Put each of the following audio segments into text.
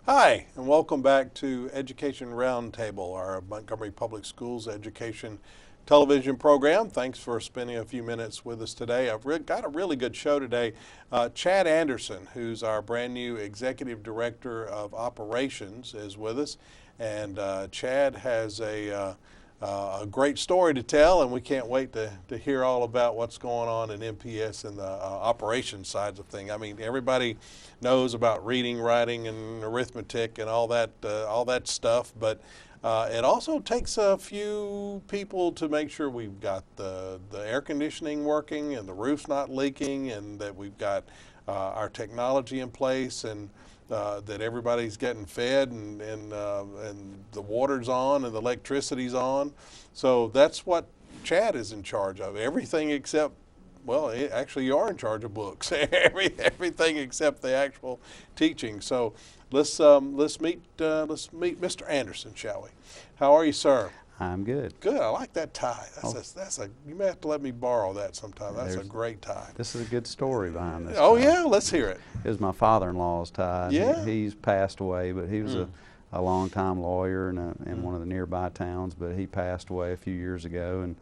Hi, and welcome back to Education Roundtable, our Montgomery Public Schools education television program. Thanks for spending a few minutes with us today. I've got a really good show today. Chad Anderson, who's our brand new Executive Director of Operations, is with us. And Chad has a great story to tell, and we can't wait to hear all about what's going on in MPS and the operations sides of things. I mean, everybody knows about reading, writing, and arithmetic and all that stuff, but it also takes a few people to make sure we've got the air conditioning working and the roof's not leaking, and that we've got our technology in place, and that everybody's getting fed, and the water's on and the electricity's on. So that's what Chad is in charge of. Everything except, well, actually you are in charge of books. Everything except the actual teaching. So let's meet Mr. Anderson, shall we? How are you, sir? I'm good. Good. I like that tie. You may have to let me borrow that sometime. That's a great tie. This is a good story behind this Oh tie. yeah, let's hear it. It was my father-in-law's tie. Yeah. He's passed away, but he was a long-time lawyer in one of the nearby towns, but he passed away a few years ago. And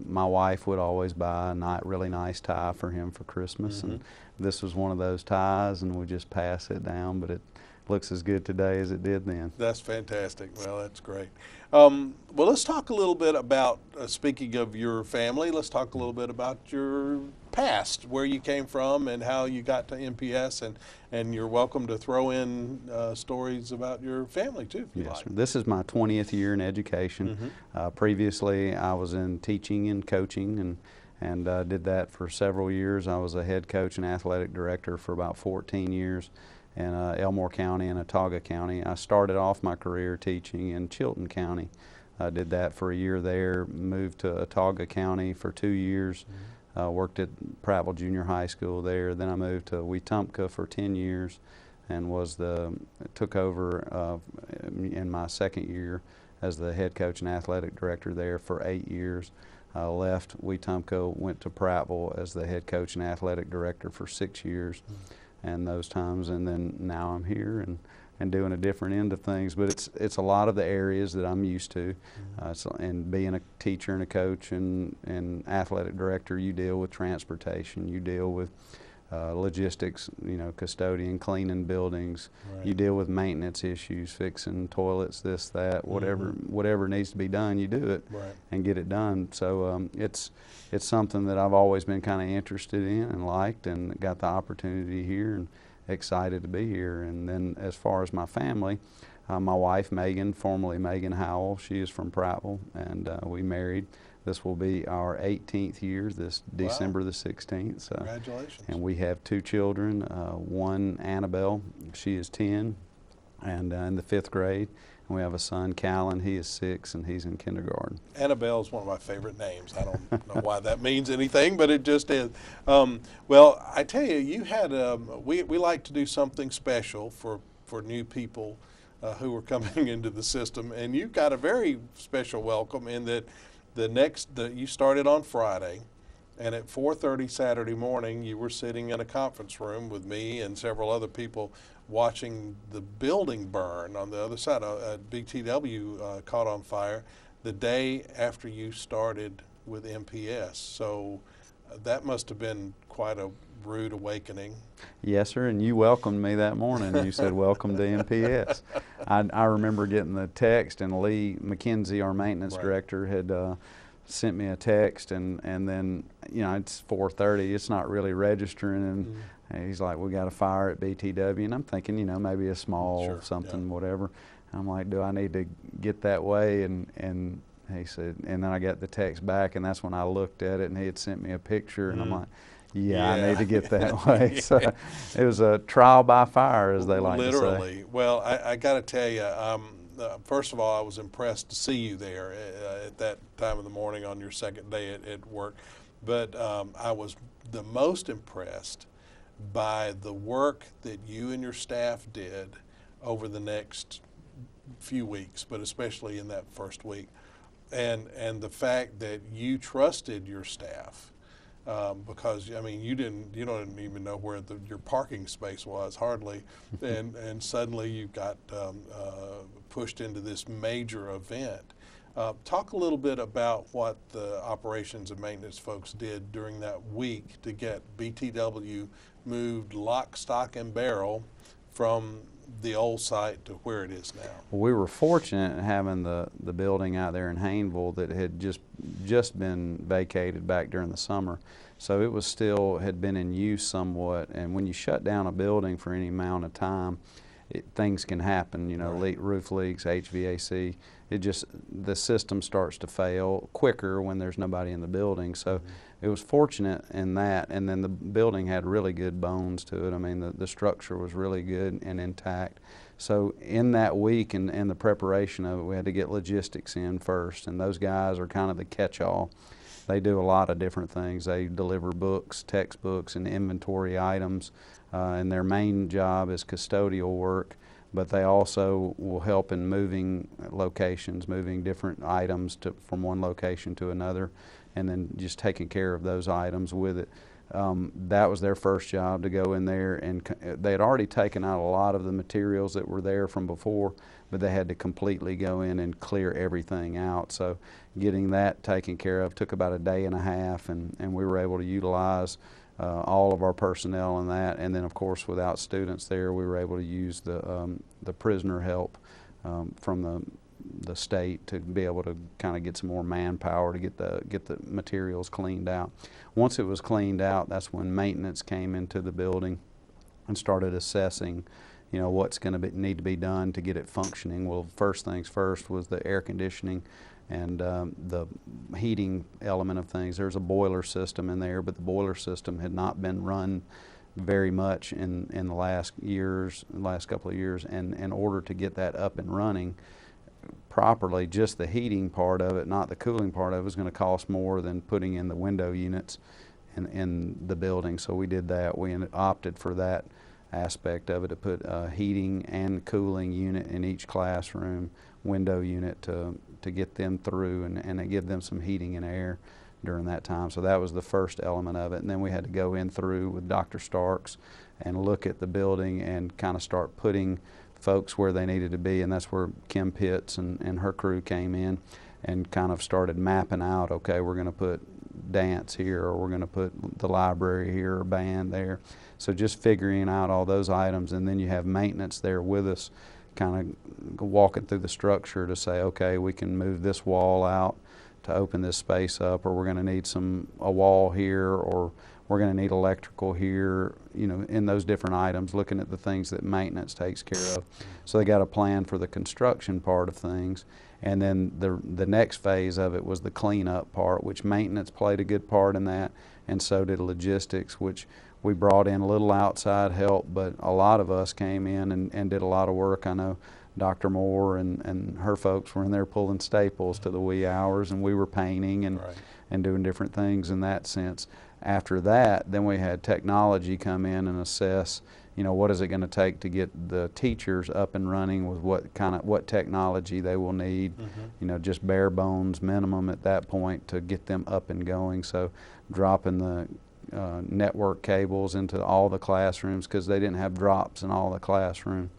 my wife would always buy a really nice tie for him for Christmas, and this was one of those ties, and we just pass it down, but it looks as good today as it did then. That's fantastic. Well, that's great. Well, let's talk a little bit about, speaking of your family, let's talk a little bit about your past, where you came from and how you got to MPS, and you're welcome to throw in stories about your family too, if you Yes, like. sir. This is my 20th year in education. Previously, I was in teaching and coaching, and did that for several years. I was a head coach and athletic director for about 14 years in Elmore County and Autauga County. I started off my career teaching in Chilton County. I did that for a year there, moved to Autauga County for 2 years, worked at Prattville Junior High School there. Then I moved to Wetumpka for 10 years and took over in my second year as the head coach and athletic director there for 8 years. Left Wetumpka, went to Prattville as the head coach and athletic director for 6 years. And those times, and then now I'm here and doing a different end of things. But it's a lot of the areas that I'm used to. And being a teacher and a coach and athletic director, you deal with transportation, you deal with logistics, custodian, cleaning buildings. Right. You deal with maintenance issues, fixing toilets, this, that, whatever needs to be done, you do it and get it done. So it's something that I've always been kind of interested in and liked, and got the opportunity here and excited to be here. And then as far as my family, my wife Megan, formerly Megan Howell, she is from Prattville, and we married. This will be our 18th year, this December the 16th. So, congratulations. and we have 2 children, one Annabelle, she is 10 and in the 5th grade. And we have a son, Callan, he is 6 and he's in kindergarten. Annabelle is one of my favorite names. I don't know why that means anything, but it just is. Well, I tell you, you had we like to do something special for new people who are coming into the system, and you've got a very special welcome in that you started on Friday, and at 4:30 Saturday morning you were sitting in a conference room with me and several other people watching the building burn on the other side. BTW caught on fire the day after you started with MPS. So that must have been quite a rude awakening. Yes, sir, and you welcomed me that morning. You said, "Welcome to MPS." I remember getting the text, and Lee McKenzie, our maintenance director, had sent me a text, and then, it's 4:30, it's not really registering, and he's like, "We got a fire at BTW," and I'm thinking, maybe a small something, whatever. And I'm like, "Do I need to get that way?" And he said, and then I got the text back, and that's when I looked at it, and he had sent me a picture, and I'm like, yeah, I need to get that way. So it was a trial by fire, as they like to say. Literally. Well, I got to tell you, first of all, I was impressed to see you there at that time of the morning on your second day at work. But I was the most impressed by the work that you and your staff did over the next few weeks, but especially in that first week. And the fact that you trusted your staff because I mean you don't even know where your parking space was hardly, and suddenly you got pushed into this major event. Talk a little bit about what the operations and maintenance folks did during that week to get BTW moved lock, stock, and barrel from the old site to where it is now. Well, we were fortunate in having the building out there in Hayneville that had just been vacated back during the summer. So it was still had been in use somewhat, and when you shut down a building for any amount of time, things can happen, you know, Right. roof leaks, HVAC. The system starts to fail quicker when there's nobody in the building. So it was fortunate in that, and then the building had really good bones to it. I mean, the structure was really good and intact. So in that week and the preparation of it, we had to get logistics in first, and those guys are kind of the catch-all. They do a lot of different things. They deliver books, textbooks, and inventory items, and their main job is custodial work, but they also will help in moving locations, moving different items from one location to another, and then just taking care of those items with it. That was their first job, to go in there, and they had already taken out a lot of the materials that were there from before, but they had to completely go in and clear everything out. So getting that taken care of took about a day and a half, and we were able to utilize all of our personnel in that. And then of course, without students there, we were able to use the prisoner help from the state to be able to kind of get some more manpower to get the materials cleaned out. Once it was cleaned out, that's when maintenance came into the building and started assessing, you know, what's going to need to be done to get it functioning. Well, first things first was the air conditioning and the heating element of things. There's a boiler system in there, but the boiler system had not been run very much in the last couple of years, and in order to get that up and running properly, just the heating part of it, not the cooling part of it, was going to cost more than putting in the window units in the building. So we did that. We opted for that aspect of it, to put a heating and cooling unit in each classroom, window unit to get them through and to give them some heating and air during that time. So that was the first element of it. And then we had to go in through with Dr. Starks and look at the building and kind of start putting folks where they needed to be, and that's where Kim Pitts and her crew came in and kind of started mapping out, okay, we're going to put dance here, or we're going to put the library here, or band there. So just figuring out all those items, and then you have maintenance there with us, kind of walking through the structure to say, okay, we can move this wall out to open this space up, or we're going to need a wall here, or we're going to need electrical here, you know, in those different items, looking at the things that maintenance takes care of. So they got a plan for the construction part of things. And then the next phase of it was the cleanup part, which maintenance played a good part in that, and so did logistics, which we brought in a little outside help, but a lot of us came in and did a lot of work. I know Dr. Moore and her folks were in there pulling staples to the wee hours, and we were painting and doing different things in that sense. After that, then we had technology come in and assess, you know, what is it going to take to get the teachers up and running with what technology they will need, you know, just bare bones minimum at that point to get them up and going. So dropping the network cables into all the classrooms, because they didn't have drops in all the classrooms,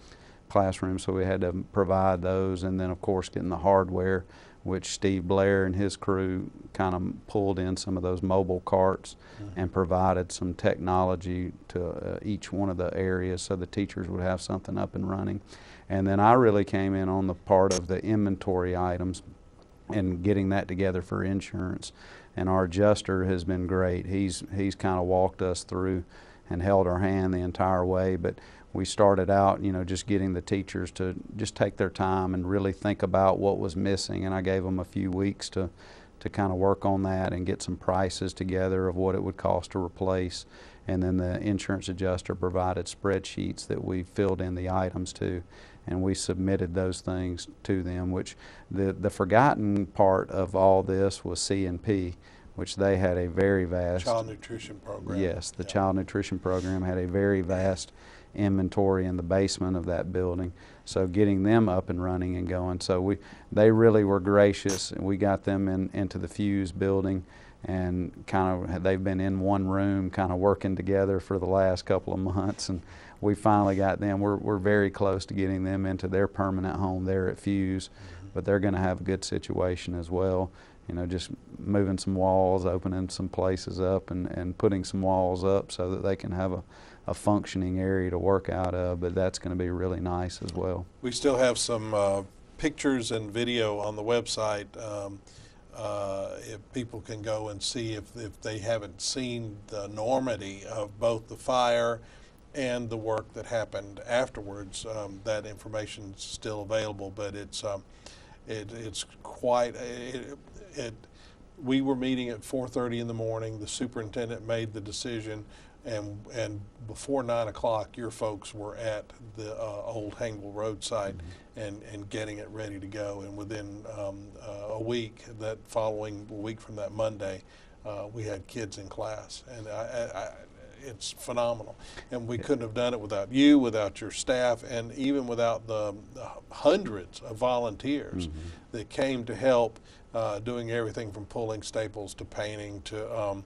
so we had to provide those. And then of course getting the hardware, which Steve Blair and his crew kind of pulled in some of those mobile carts and provided some technology to each one of the areas so the teachers would have something up and running. And then I really came in on the part of the inventory items and getting that together for insurance. And our adjuster has been great. He's kind of walked us through and held our hand the entire way. But we started out, you know, just getting the teachers to just take their time and really think about what was missing. And I gave them a few weeks to kind of work on that and get some prices together of what it would cost to replace. And then the insurance adjuster provided spreadsheets that we filled in the items to, and we submitted those things to them, which the forgotten part of all this was C&P, which they had a very vast child nutrition program. Yes, the child nutrition program had a very vast inventory in the basement of that building. So getting them up and running and going. So they really were gracious, and we got them into the Fuse building, and they've been in one room kind of working together for the last couple of months, and we finally got them. We're very close to getting them into their permanent home there at Fuse, but they're going to have a good situation as well. You know, just moving some walls, opening some places up, and putting some walls up so that they can have a functioning area to work out of, but that's going to be really nice as well. We still have some pictures and video on the website. If people can go and see if they haven't seen the enormity of both the fire and the work that happened afterwards, that information is still available, but it's quite we were meeting at 4:30 in the morning. The superintendent made the decision, and before 9 o'clock, your folks were at the old Hangle Road site and getting it ready to go. And within a week, that following week from that Monday, we had kids in class, and it's phenomenal. And we couldn't have done it without you, without your staff, and even without the hundreds of volunteers that came to help, doing everything from pulling staples to painting to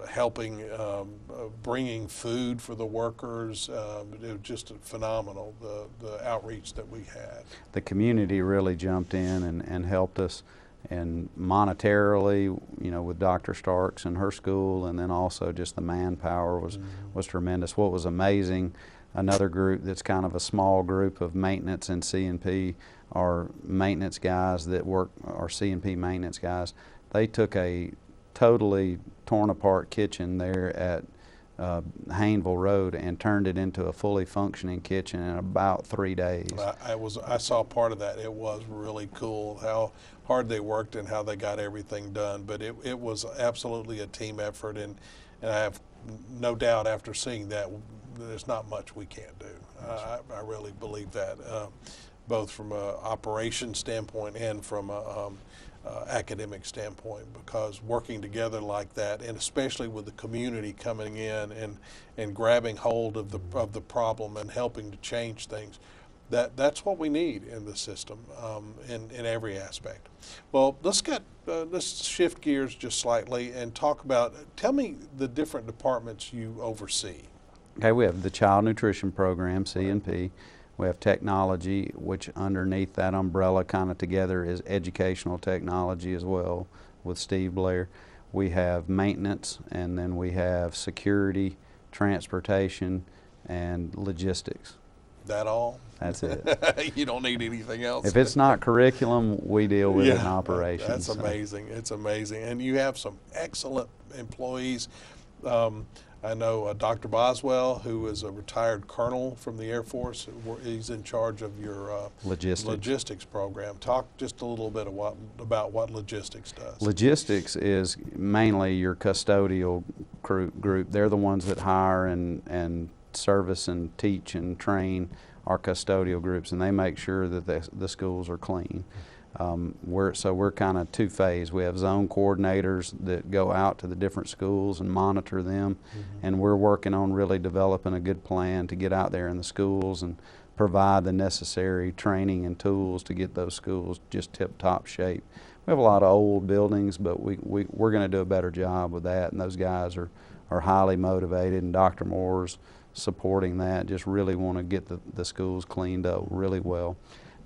helping, bringing food for the workers. It was just phenomenal, the outreach that we had. The community really jumped in and helped us, and monetarily, you know, with Dr. Starks and her school, and then also just the manpower was tremendous. What was amazing, another group that's kind of a small group of maintenance and C&P are maintenance guys that work, or C&P maintenance guys. They took a totally torn apart kitchen there at Hayneville Road and turned it into a fully functioning kitchen in about 3 days. I saw part of that. It was really cool how hard they worked and how they got everything done. But it was absolutely a team effort, and I have no doubt after seeing that, there's not much we can't do. I really believe that, both from an operation standpoint and from a academic standpoint, because working together like that, and especially with the community coming in and grabbing hold of the problem and helping to change things, that's what we need in the system, in every aspect. Well, let's shift gears just slightly and tell me the different departments you oversee. Okay, we have the Child Nutrition Program, C&P. We have technology, which underneath that umbrella kind of together is educational technology as well with Steve Blair. We have maintenance, and then we have security, transportation, and logistics. That all? That's it. You don't need anything else. If it's not curriculum, we deal with it in operations. That's amazing. It's amazing. And you have some excellent employees. I know Dr. Boswell, who is a retired colonel from the Air Force. He's in charge of your logistics program. Talk just a little bit about what logistics does. Logistics is mainly your custodial group. They're the ones that hire and service and teach and train our custodial groups, and they make sure that the schools are clean. We're kind of two-phase. We have zone coordinators that go out to the different schools and monitor them, and we're working on really developing a good plan to get out there in the schools and provide the necessary training and tools to get those schools just tip-top shape. We have a lot of old buildings, but we're going to do a better job with that, and those guys are highly motivated, and Dr. Moore's supporting that, just really want to get the schools cleaned up really well.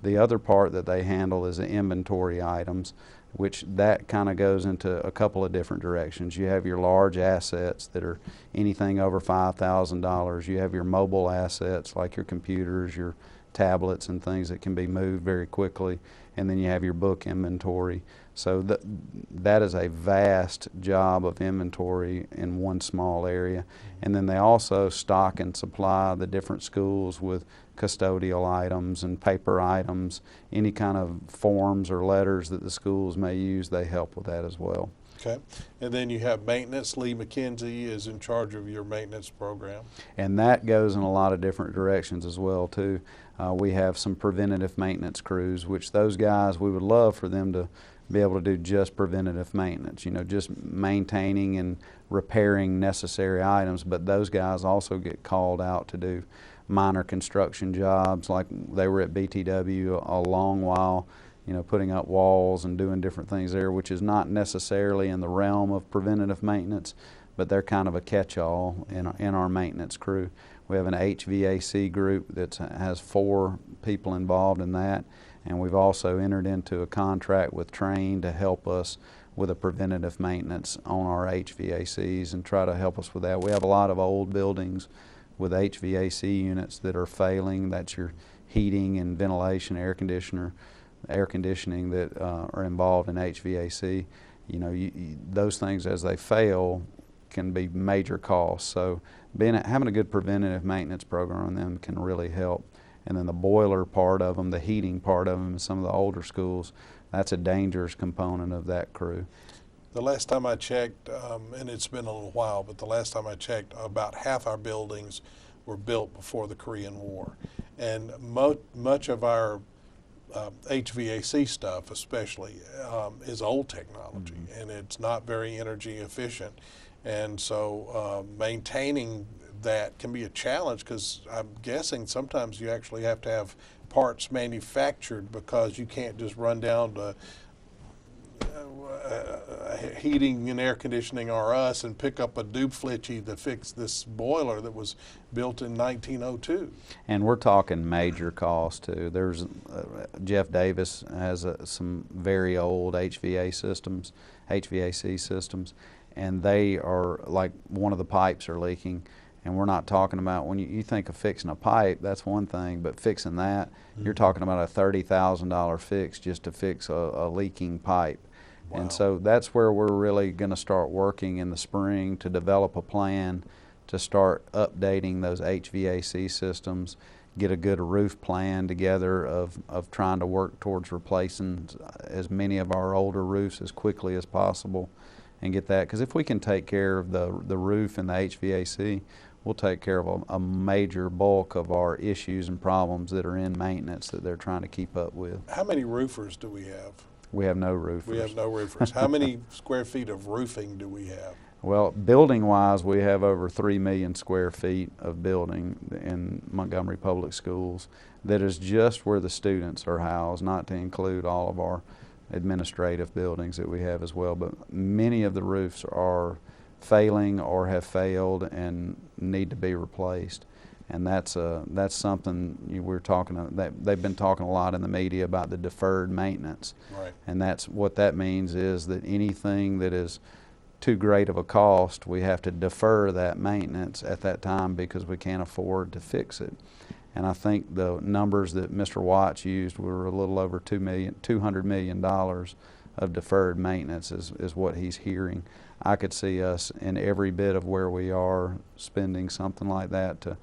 The other part that they handle is the inventory items, which that kind of goes into a couple of different directions. You have your large assets that are anything over $5,000. You have your mobile assets like your computers, your tablets, and things that can be moved very quickly. And then you have your book inventory. So that is a vast job of inventory in one small area. And then they also stock and supply the different schools with custodial items and paper items. Any kind of forms or letters that the schools may use, they help with that as well. Okay. And then you have maintenance. Lee McKenzie is in charge of your maintenance program. And that goes in a lot of different directions as well too. We have some preventative maintenance crews, which those guys, we would love for them to be able to do just preventative maintenance, you know, just maintaining and repairing necessary items. But those guys also get called out to do minor construction jobs, like they were at BTW a long while, you know, putting up walls and doing different things there, which is not necessarily in the realm of preventative maintenance, but they're kind of a catch-all in our maintenance crew. We have an HVAC group that has 4 people involved in that, and we've also entered into a contract with Train to help us with a preventative maintenance on our HVACs and try to help us with that. We have a lot of old buildings with HVAC units that are failing. That's your heating and ventilation, air conditioning that are involved in HVAC. You know, those things as they fail can be major costs. So having a good preventative maintenance program on them can really help. And then the boiler part of them, the heating part of them in some of the older schools, that's a dangerous component of that crew. The last time I checked, and it's been a little while, but the last time I checked, about half our buildings were built before the Korean War. And much of our HVAC stuff especially is old technology, and it's not very energy efficient. And so maintaining that can be a challenge, because I'm guessing sometimes you actually have to have parts manufactured, because you can't just run down to Heating and Air Conditioning R Us and pick up a duplicity to fix this boiler that was built in 1902. And we're talking major cost too. There's Jeff Davis has some very old HVAC systems, and they are like, one of the pipes are leaking. And we're not talking about, when you think of fixing a pipe, that's one thing, but fixing that, you're talking about a $30,000 fix just to fix a leaking pipe. Wow. And so that's where we're really going to start working in the spring to develop a plan to start updating those HVAC systems, get a good roof plan together of trying to work towards replacing as many of our older roofs as quickly as possible and get that. Because if we can take care of the roof and the HVAC, we'll take care of a major bulk of our issues and problems that are in maintenance that they're trying to keep up with. How many roofers do we have? We have no roofers. We have no roofers. How many square feet of roofing do we have? Well, building-wise, we have over 3 million square feet of building in Montgomery Public Schools. That is just where the students are housed, not to include all of our administrative buildings that we have as well. But many of the roofs are failing or have failed and need to be replaced. And that's something we're talking about. They've been talking a lot in the media about the deferred maintenance. Right. And that's what that means, is that anything that is too great of a cost, we have to defer that maintenance at that time because we can't afford to fix it. And I think the numbers that Mr. Watts used were a little over $200 million of deferred maintenance is what he's hearing. I could see us in every bit of where we are spending something like that to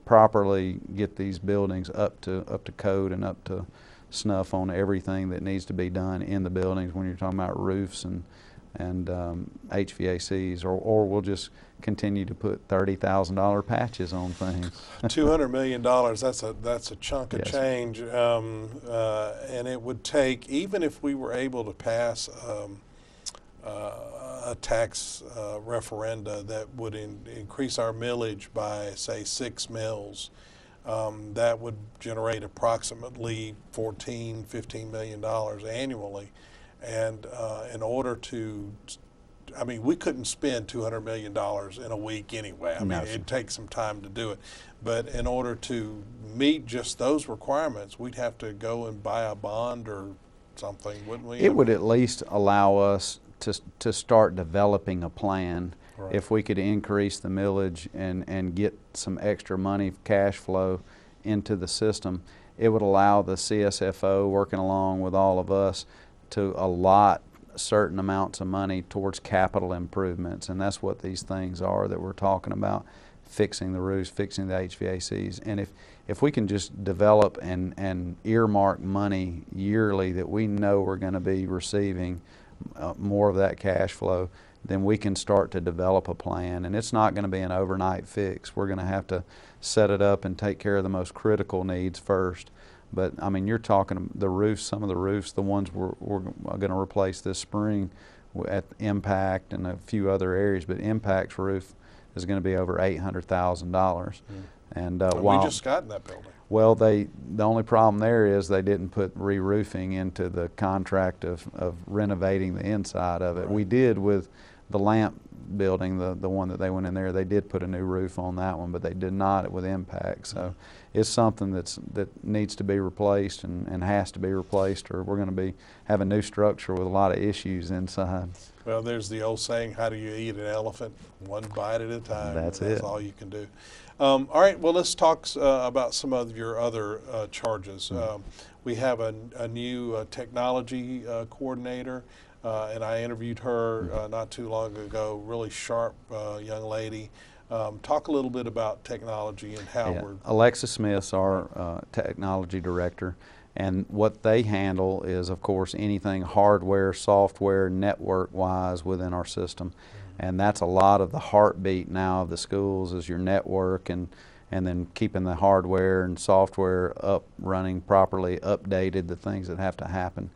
properly get these buildings up to code and up to snuff on everything that needs to be done in the buildings when you're talking about roofs and HVACs, or we'll just continue to put $30,000 patches on things. $200 million, that's a chunk of Yes. change, and it would take, even if we were able to pass a tax referenda that would increase our millage by, say, 6 mills, that would generate approximately $14–15 million annually. And in order to, I mean, we couldn't spend $200 million in a week anyway. I mean, it'd take some time to do it. But in order to meet just those requirements, we'd have to go and buy a bond or something, wouldn't we? It would at least allow us to start developing a plan. Right. If we could increase the millage and get some extra money, cash flow into the system, it would allow the CSFO, working along with all of us, to allot certain amounts of money towards capital improvements. And that's what these things are that we're talking about: fixing the roofs, fixing the HVACs. And if we can just develop and earmark money yearly that we know we're going to be receiving more of that cash flow, then we can start to develop a plan. And it's not going to be an overnight fix. We're going to have to set it up and take care of the most critical needs first. But I mean, you're talking the roofs, some of the roofs, the ones we're going to replace this spring at Impact and a few other areas, but Impact's roof is going to be over $800,000. And we just got in that building. Well, the only problem there is they didn't put re-roofing into the contract of renovating the inside of it. Right. We did with the Lamp building, the one that they went in there, they did put a new roof on that one, but they did not with Impact. So it's something that needs to be replaced and has to be replaced, or we're going to have a new structure with a lot of issues inside. Well, there's the old saying, how do you eat an elephant? One bite at a time. That's all you can do. All right, well, let's talk about some of your other charges. We have a new technology coordinator, and I interviewed her not too long ago, really sharp young lady. Talk a little bit about technology and how we're... Alexis Smith's our technology director, and what they handle is, of course, anything hardware, software, network-wise within our system. And that's a lot of the heartbeat now of the schools is your network and then keeping the hardware and software up, running properly, updated, the things that have to happen.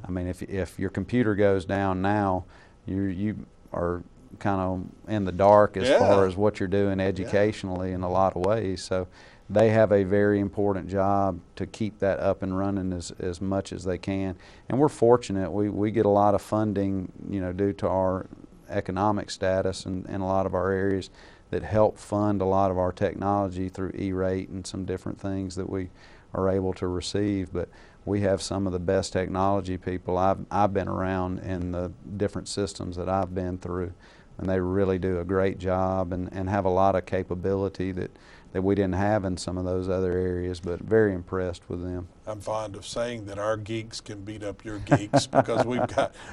I mean, if your computer goes down now, you are kind of in the dark as far as what you're doing educationally in a lot of ways. So they have a very important job to keep that up and running as much as they can. And we're fortunate. We get a lot of funding, due to our economic status in a lot of our areas that help fund a lot of our technology through E-rate and some different things that we are able to receive. But we have some of the best technology people I've been around in the different systems that I've been through, and they really do a great job and have a lot of capability that we didn't have in some of those other areas, but very impressed with them. I'm fond of saying that our geeks can beat up your geeks because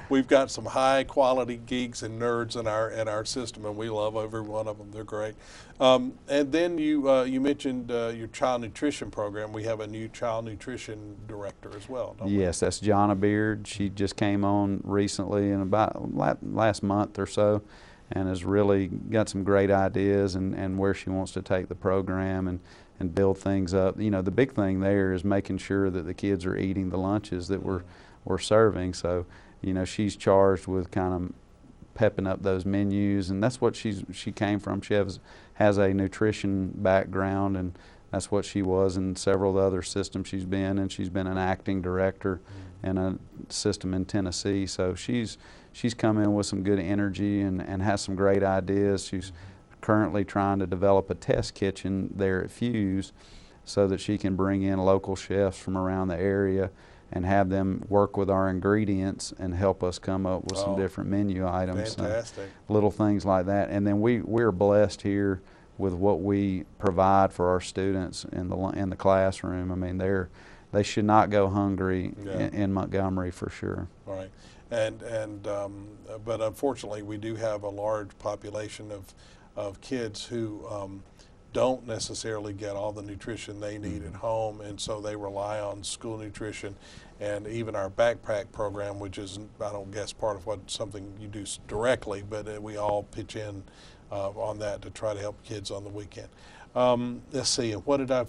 we've got some high quality geeks and nerds in our system, and we love every one of them. They're great. And then you mentioned your child nutrition program. We have a new child nutrition director as well, don't we? Yes, that's Jonna Beard. She just came on recently in about last month or so, and has really got some great ideas and where she wants to take the program and build things up. The big thing there is making sure that the kids are eating the lunches that we're serving. So, she's charged with kind of pepping up those menus, and that's what she came from. She has a nutrition background, and that's what she was in several of the other systems she's been, and she's been an acting director in a system in Tennessee. So she's come in with some good energy and has some great ideas. She's currently trying to develop a test kitchen there at Fuse so that she can bring in local chefs from around the area and have them work with our ingredients and help us come up with some different menu items. Fantastic. Little things like that. And then we're blessed here with what we provide for our students in the classroom. I mean, they should not go hungry in Montgomery for sure. Right. But unfortunately, we do have a large population of kids who don't necessarily get all the nutrition they need at home, and so they rely on school nutrition. And even our backpack program, which is, I don't guess, part of something you do directly, but we all pitch in on that to try to help kids on the weekend. Let's see,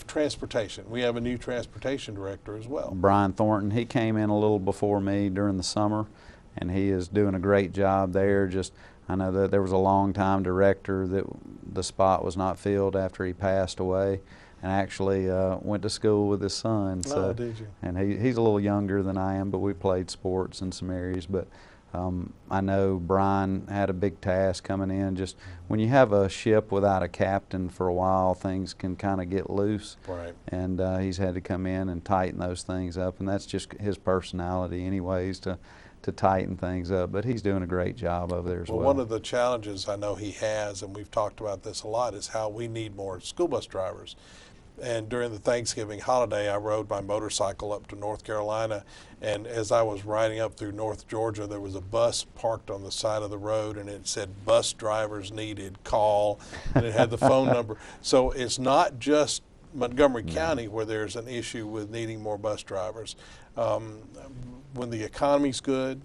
transportation. We have a new transportation director as well. Brian Thornton, he came in a little before me during the summer, and he is doing a great job there. I know that there was a long-time director that the spot was not filled after he passed away, and actually went to school with his son. So, did you? And he's a little younger than I am, but we played sports in some areas. But I know Brian had a big task coming in. Just when you have a ship without a captain for a while, things can kind of get loose. Right. And he's had to come in and tighten those things up, and that's just his personality anyways, to tighten things up. But he's doing a great job over there as well. One of the challenges I know he has, and we've talked about this a lot, is how we need more school bus drivers. And during the Thanksgiving holiday, I rode my motorcycle up to North Carolina, and as I was riding up through North Georgia, there was a bus parked on the side of the road, and it said, "Bus drivers needed, call," and it had the phone number. So it's not just Montgomery County where there's an issue with needing more bus drivers. When the economy's good,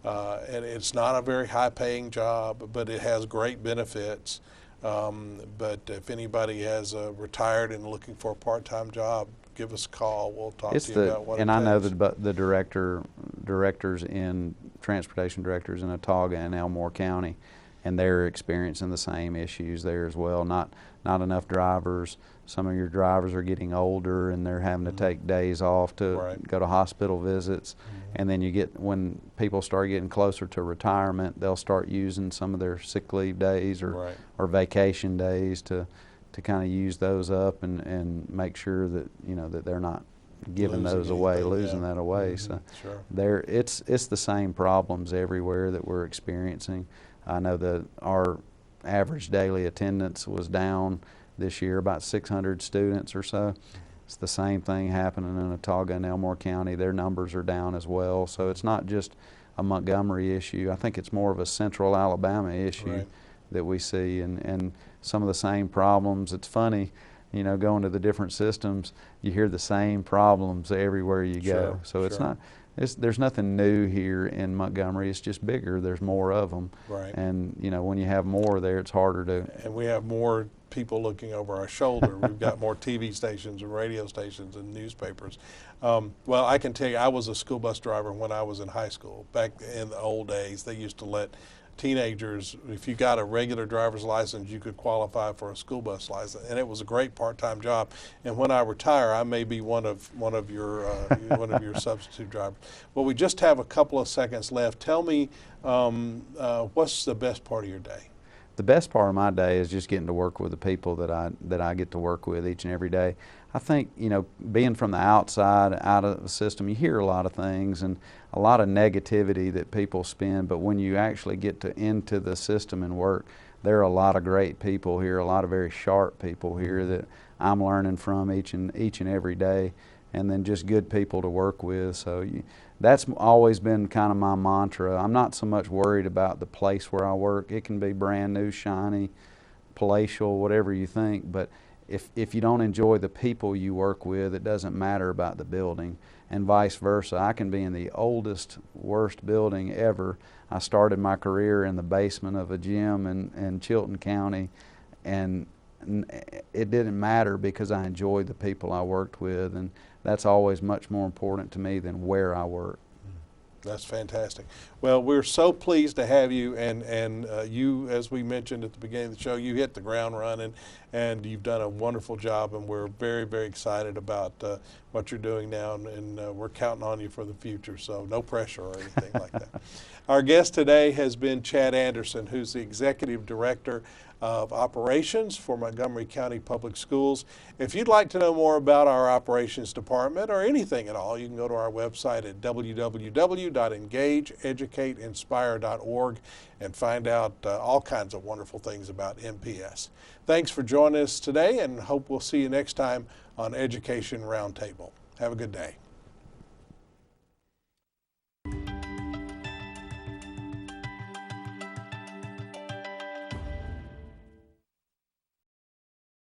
and it's not a very high-paying job, but it has great benefits. But if anybody has retired and looking for a part-time job, give us a call. We'll talk It's to you about what and it I know takes. the directors in transportation directors in Autauga and Elmore County, and they're experiencing the same issues there as well. Not enough drivers. Some of your drivers are getting older and they're having to take days off to Right. go to hospital visits. And then when people start getting closer to retirement, they'll start using some of their sick leave days Right. or vacation days to kind of use those up and make sure that that they're not giving Losing those away, anything, losing yeah. that away. So Sure. it's the same problems everywhere that we're experiencing. I know that our average daily attendance was down this year, about 600 students or so. It's the same thing happening in Autauga and Elmore County. Their numbers are down as well. So it's not just a Montgomery issue. I think it's more of a central Alabama issue Right. that we see, and some of the same problems. It's funny, going to the different systems, you hear the same problems everywhere you go. Sure, So it's sure. not, there's nothing new here in Montgomery. It's just bigger. There's more of them. Right. And when you have more there, it's harder to. And we have more people looking over our shoulder. We've got more TV stations and radio stations and newspapers. Well, I can tell you, I was a school bus driver when I was in high school. Back in the old days, they used to let teenagers, if you got a regular driver's license, you could qualify for a school bus license, and it was a great part-time job. And when I retire, I may be one of your one of your substitute drivers. Well, we just have a couple of seconds left. Tell me, what's the best part of your day? The best part of my day is just getting to work with the people that I get to work with each and every day. I think, being from the outside, out of the system, you hear a lot of things and a lot of negativity that people spin, but when you actually get into the system and work, there are a lot of great people here, a lot of very sharp people here that I'm learning from each and every day, and then just good people to work with. So that's always been kind of my mantra. I'm not so much worried about the place where I work. It can be brand new, shiny, palatial, whatever you think, but if you don't enjoy the people you work with, it doesn't matter about the building, and vice versa. I can be in the oldest, worst building ever. I started my career in the basement of a gym in Chilton County, and it didn't matter because I enjoyed the people I worked with, and that's always much more important to me than where I work. That's fantastic. Well, we're so pleased to have you, and you, as we mentioned at the beginning of the show, you hit the ground running, and you've done a wonderful job, and we're very, very excited about what you're doing now, and we're counting on you for the future, so no pressure or anything like that. Our guest today has been Chad Anderson, who's the Executive Director of Operations for Montgomery County Public Schools. If you'd like to know more about our operations department or anything at all, you can go to our website at www.engageeducateinspire.org and find out all kinds of wonderful things about MPS. Thanks for joining us today, and hope we'll see you next time on Education Roundtable. Have a good day.